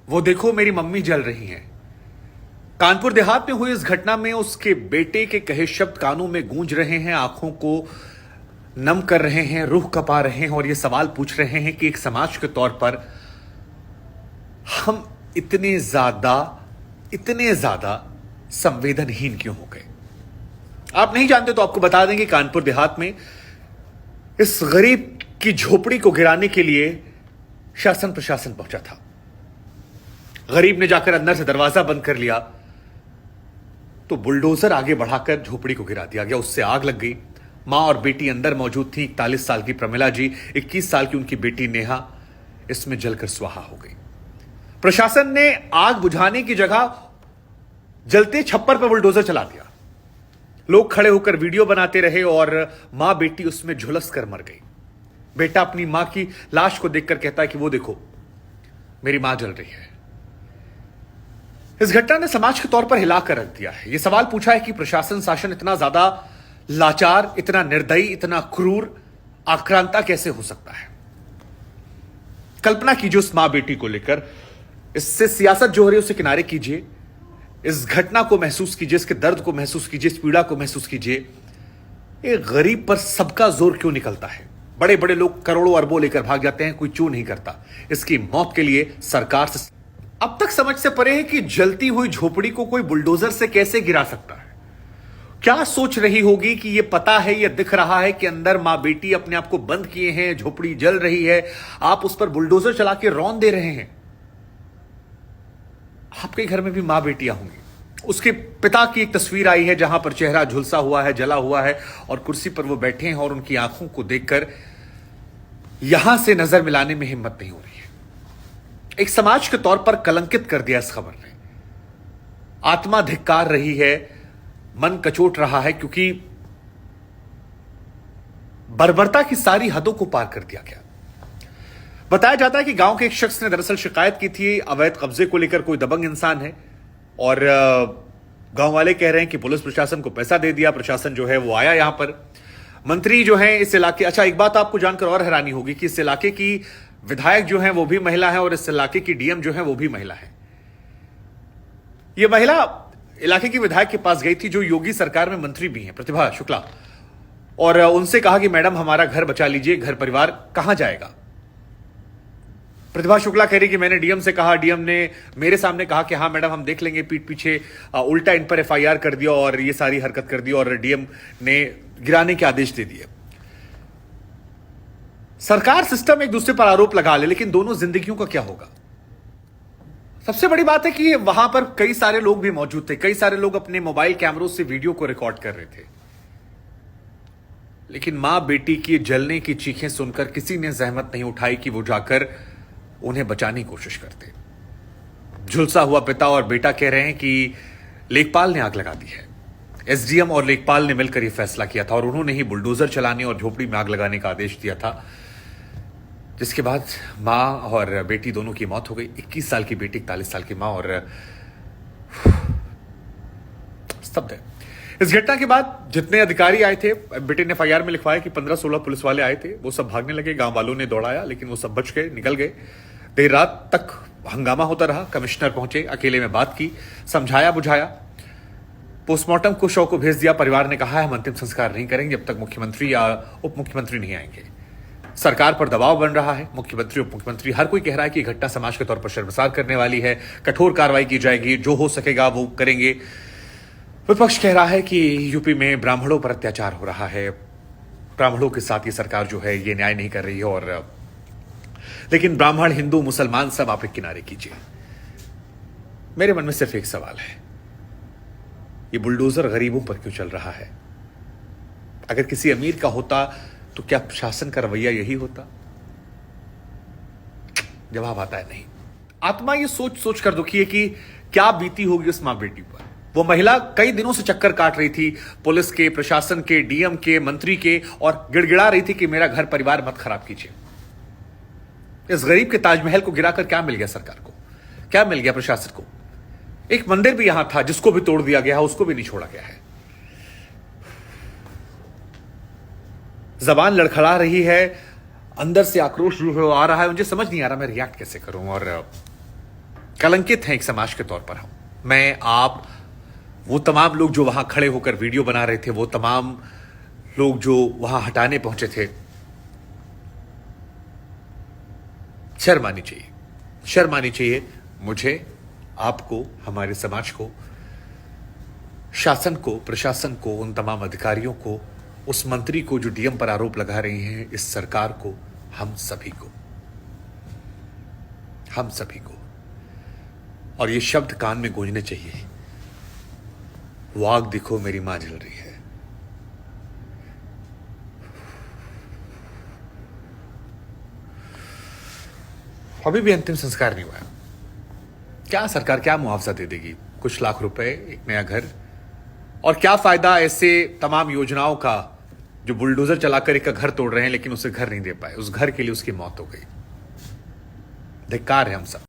वो देखो मेरी मम्मी जल रही हैं। कानपुर देहात में हुई इस घटना में उसके बेटे के कहे शब्द कानों में गूंज रहे हैं, आंखों को नम कर रहे हैं, रूह कपा रहे हैं और ये सवाल पूछ रहे हैं कि एक समाज के तौर पर हम इतने ज्यादा संवेदनहीन क्यों हो गए। आप नहीं जानते तो आपको बता देंगे, कानपुर देहात में इस गरीब की झोपड़ी को गिराने के लिए शासन प्रशासन पहुंचा था। गरीब ने जाकर अंदर से दरवाजा बंद कर लिया तो बुलडोजर आगे बढ़ाकर झोपड़ी को गिरा दिया गया। उससे आग लग गई। मां और बेटी अंदर मौजूद थी। 41 साल की प्रमिला जी, 21 साल की उनकी बेटी नेहा इसमें जलकर स्वाहा हो गई। प्रशासन ने आग बुझाने की जगह जलते छप्पर पर बुलडोजर चला दिया। लोग खड़े होकर वीडियो बनाते रहे और मां बेटी उसमें झुलस कर मर गई। बेटा अपनी मां की लाश को देखकर कहता है कि वो देखो मेरी मां जल रही है। इस घटना ने समाज के तौर पर हिलाकर रख दिया है। यह सवाल पूछा है कि प्रशासन शासन इतना ज्यादा लाचार, इतना निर्दयी, इतना क्रूर, आक्रांता कैसे हो सकता है। कल्पना कीजिए उस मां बेटी को लेकर। इससे सियासत जो हो रही है उसे किनारे कीजिए, इस घटना को महसूस कीजिए, इसके दर्द को महसूस कीजिए, इस पीड़ा को महसूस कीजिए। एक गरीब पर सबका जोर क्यों निकलता है। बड़े बड़े लोग करोड़ों अरबों लेकर भाग जाते हैं, कोई चू नहीं करता। इसकी मौत के लिए सरकार से अब तक समझ से परे है कि जलती हुई झोपड़ी को कोई बुलडोजर से कैसे गिरा सकता है। क्या सोच रही होगी कि यह पता है, यह दिख रहा है कि अंदर मां बेटी अपने आप को बंद किए हैं, झोपड़ी जल रही है, आप उस पर बुलडोजर चला के रौंद दे रहे हैं। आपके घर में भी मां बेटियां होंगी। उसके पिता की एक तस्वीर आई है जहां पर चेहरा झुलसा हुआ है, जला हुआ है और कुर्सी पर वो बैठे हैं और उनकी आंखों को देखकर यहां से नजर मिलाने में हिम्मत नहीं हो रही है। एक समाज के तौर पर कलंकित कर दिया इस खबर ने। आत्मा धिक्कार रही है, मन कचोट रहा है, क्योंकि बर्बरता की सारी हदों को पार कर दिया गया। बताया जाता है कि गांव के एक शख्स ने दरअसल शिकायत की थी अवैध कब्जे को लेकर। कोई दबंग इंसान है और गांव वाले कह रहे हैं कि पुलिस प्रशासन को पैसा दे दिया, प्रशासन जो है वो आया यहां पर। मंत्री जो है इस इलाके, अच्छा एक बात आपको जानकर और हैरानी होगी कि इस इलाके की विधायक जो है वो भी महिला है और इस इलाके की डीएम जो है वो भी महिला है। ये महिला इलाके की विधायक के पास गई थी जो योगी सरकार में मंत्री भी हैं, प्रतिभा शुक्ला, और उनसे कहा कि मैडम हमारा घर बचा लीजिए, घर परिवार कहां जाएगा। प्रतिभा शुक्ला कह रही कि मैंने डीएम से कहा, डीएम ने मेरे सामने कहा कि हाँ मैडम हम देख लेंगे, पीठ पीछे उल्टा इन पर एफआईआर कर दिया और ये सारी हरकत कर दी और डीएम ने गिराने के आदेश दे दिए। सरकार सिस्टम एक दूसरे पर आरोप लगा ले, लेकिन दोनों जिंदगियों का क्या होगा। सबसे बड़ी बात है कि वहां पर कई सारे लोग भी मौजूद थे, कई सारे लोग अपने मोबाइल कैमरों से वीडियो को रिकॉर्ड कर रहे थे, लेकिन मां बेटी की जलने की चीखें सुनकर किसी ने जहमत नहीं उठाई कि वो जाकर उन्हें बचाने की कोशिश करते। झुलसा हुआ पिता और बेटा कह रहे हैं कि लेखपाल ने आग लगा दी है। एसडीएम और लेखपाल ने मिलकर यह फैसला किया था और उन्होंने ही बुलडोजर चलाने और झोपड़ी में आग लगाने का आदेश दिया था, जिसके बाद मां और बेटी दोनों की मौत हो गई। 21 साल की बेटी, 41 साल की मां और स्तब्ध है। इस घटना के बाद जितने अधिकारी आए थे, बेटे ने एफआईआर में लिखवाया कि 15-16 पुलिस वाले आए थे, वो सब भागने लगे। गांव वालों ने दौड़ाया लेकिन वो सब बच गए, निकल गए। देर रात तक हंगामा होता रहा। कमिश्नर पहुंचे, अकेले में बात की, समझाया बुझाया, पोस्टमार्टम को शव को भेज दिया। परिवार ने कहा है हम अंतिम संस्कार नहीं करेंगे जब तक मुख्यमंत्री या उप मुख्यमंत्री नहीं आएंगे। सरकार पर दबाव बन रहा है। मुख्यमंत्री उप मुख्यमंत्री हर कोई कह रहा है कि घटना समाज के तौर पर शर्मसार करने वाली है, कठोर कार्रवाई की जाएगी, जो हो सकेगा वो करेंगे। विपक्ष कह रहा है कि यूपी में ब्राह्मणों पर अत्याचार हो रहा है, ब्राह्मणों के साथ ये सरकार जो है ये न्याय नहीं कर रही है। और लेकिन ब्राह्मण, हिंदू, मुसलमान सब आप एक किनारे कीजिए। मेरे मन में सिर्फ एक सवाल है, ये बुलडोजर गरीबों पर क्यों चल रहा है। अगर किसी अमीर का होता तो क्या शासन का रवैया यही होता। जवाब आता है नहीं। आत्मा ये सोच सोच कर दुखी है कि क्या बीती होगी उस मां बेटी पर। वो महिला कई दिनों से चक्कर काट रही थी पुलिस के, प्रशासन के, डीएम के, मंत्री के, और गिड़गिड़ा रही थी कि मेरा घर परिवार मत खराब कीजिए। इस गरीब के ताजमहल को गिराकर क्या मिल गया सरकार को, क्या मिल गया प्रशासन को। एक मंदिर भी यहां था जिसको भी तोड़ दिया गया, उसको भी नहीं छोड़ा गया है। जबान लड़खड़ा रही है, अंदर से आक्रोश जो है आ रहा है। मुझे समझ नहीं आ रहा मैं रिएक्ट कैसे करूं। और कलंकित हैं एक समाज के तौर पर हम, मैं, आप, वो तमाम लोग जो वहां खड़े होकर वीडियो बना रहे थे, वो तमाम लोग जो वहां हटाने पहुंचे थे। शर्म आनी चाहिए, शर्म आनी चाहिए मुझे, आपको, हमारे समाज को, शासन को, प्रशासन को, उन तमाम अधिकारियों को, उस मंत्री को जो डीएम पर आरोप लगा रहे हैं, इस सरकार को, हम सभी को, हम सभी को। और ये शब्द कान में गूंजने चाहिए, वो आग दिखो मेरी मां जल रही है। अभी भी अंतिम संस्कार नहीं हुआ है। क्या सरकार क्या मुआवजा दे देगी? कुछ लाख रुपए, एक नया घर, और क्या फायदा ऐसे तमाम योजनाओं का जो बुलडोजर चलाकर एक घर तोड़ रहे हैं लेकिन उसे घर नहीं दे पाए, उस घर के लिए उसकी मौत हो गई। धिक्कार है हम सब।